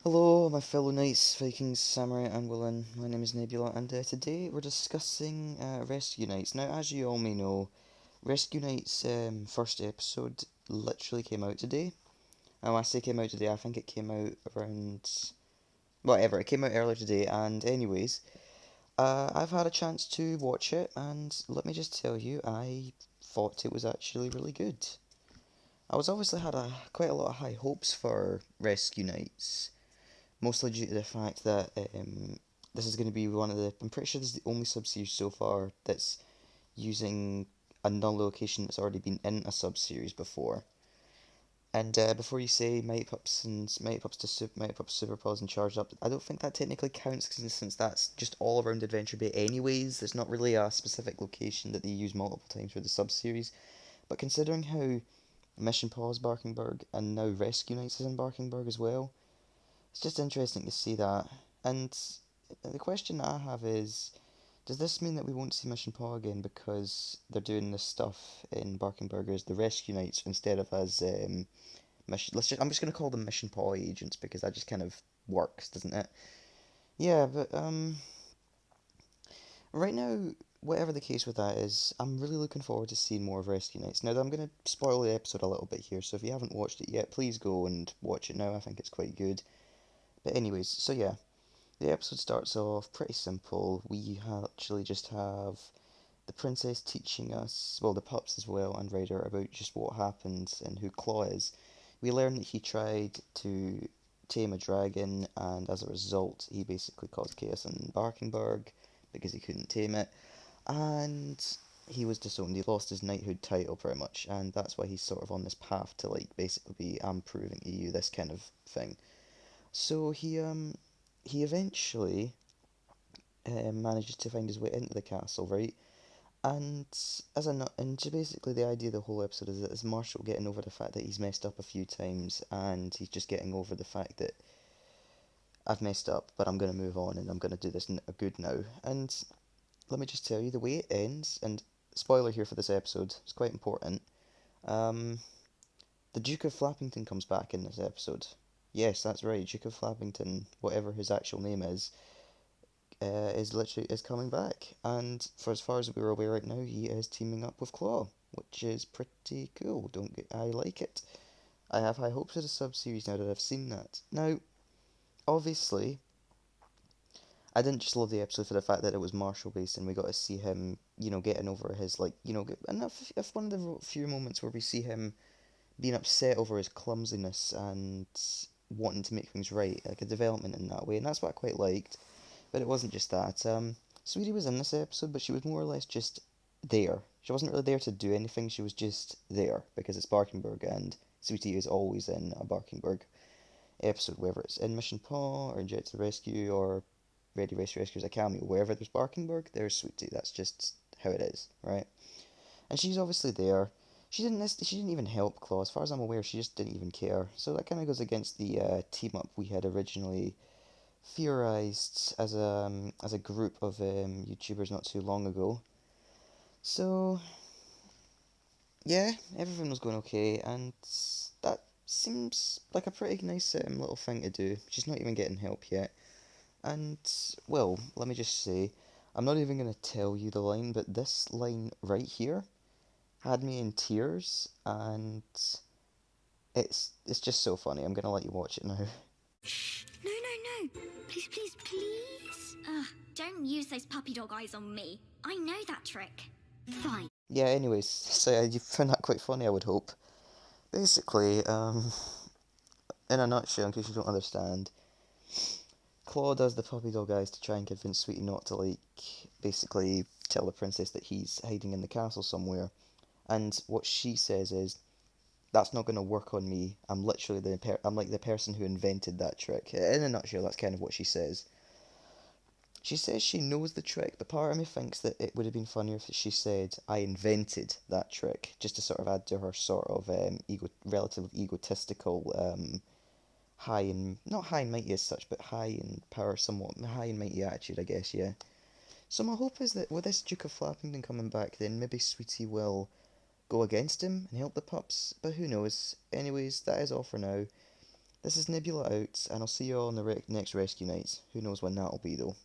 Hello, my fellow knights, Vikings, Samurai, and Willin. My name is Nebula, and today we're discussing Rescue Knights. Now, as you all may know, Rescue Knights' first episode literally came out today. And when I say came out today, I think it came out around. Whatever, it came out earlier today, and anyways, I've had a chance to watch it, and let me just tell you, I thought it was actually really good. I was obviously had quite a lot of high hopes for Rescue Knights, mostly due to the fact that this is going to be one of the. I'm pretty sure this is the only sub-series so far that's using another location that's already been in a sub-series before. And before you say Mighty Pups and Mighty Pups Super Paws and Charged Up, I don't think that technically counts since that's just all around Adventure Bay anyways. There's not really a specific location that they use multiple times for the sub-series. But considering how Mission Paws Barkingburg and now Rescue Knights is in Barkingburg as well, it's just interesting to see that. And the question I have is, does this mean that we won't see Mission Paw again because they're doing this stuff in Barkenburg as the Rescue Knights instead of as mission? I'm just gonna call them Mission Paw agents because that just kind of works, doesn't it? Yeah, but right now, whatever the case with that is, I'm really looking forward to seeing more of Rescue Knights. Now, I'm gonna spoil the episode a little bit here, so if you haven't watched it yet, please go and watch it now. I think it's quite good. But anyways, so yeah, the episode starts off pretty simple. We actually just have the princess teaching us, well, the pups as well, and Ryder about just what happens and who Claw is. We learn that he tried to tame a dragon, and as a result, he basically caused chaos in Barkenberg because he couldn't tame it, and he was disowned. He lost his knighthood title pretty much, and that's why he's sort of on this path to like basically be I'm proving to you this kind of thing. So he eventually manages to find his way into the castle, right? And basically the idea of the whole episode is that it's Marshall getting over the fact that he's messed up a few times, and he's just getting over the fact that I've messed up, but I'm gonna move on and I'm gonna do this good now. And let me just tell you, the way it ends, and spoiler here for this episode, it's quite important. Um, the Duke of Flappington comes back in this episode. Yes, that's right, Duke of Flappington, whatever his actual name is literally is coming back, and for as far as we're aware right now, he is teaming up with Claw, which is pretty cool. Don't get, I like it. I have high hopes for the sub series now that I've seen that. Now, obviously, I didn't just love the episode for the fact that it was Marshall based, and we got to see him, getting over his and if one of the few moments where we see him being upset over his clumsiness and wanting to make things right, like a development in that way, and that's what I quite liked. But it wasn't just that. Sweetie was in this episode, but she was more or less just there. She wasn't really there to do anything. She was just there because it's Barkenberg, and Sweetie is always in a Barkenberg episode, whether it's in Mission Paw or Jet to the Rescue or Ready Race Rescuers Academy. Wherever there's Barkenberg, there's Sweetie. That's just how it is, right? And she's obviously there. She didn't even help Claw. As far as I'm aware, she just didn't even care. So that kind of goes against the team up we had originally theorized as a group of YouTubers not too long ago. So yeah, everything was going okay, and that seems like a pretty nice little thing to do. She's not even getting help yet, and well, let me just say, I'm not even gonna tell you the line, but this line right here had me in tears, and it's just so funny. I'm gonna let you watch it now. Shh. No, no, no. Please, please, please. Ugh, don't use those puppy dog eyes on me. I know that trick. Fine. Yeah. Anyways, so you found that quite funny, I would hope. Basically, in a nutshell, in case you don't understand, Claw does the puppy dog eyes to try and convince Sweetie not to, like, basically tell the princess that he's hiding in the castle somewhere. And what she says is, that's not going to work on me. I'm like the person who invented that trick. In a nutshell, that's kind of what she says. She says she knows the trick, but part of me thinks that it would have been funnier if she said, I invented that trick, just to sort of add to her sort of relatively egotistical high and not high and mighty as such, but high in power, somewhat high and mighty attitude, I guess. Yeah. So my hope is that with this Duke of Flappington coming back, then maybe Sweetie will go against him and help the pups. But who knows? Anyways, that is all for now. This is Nebula out, and I'll see you all on the next rescue night. Who knows when that'll be though.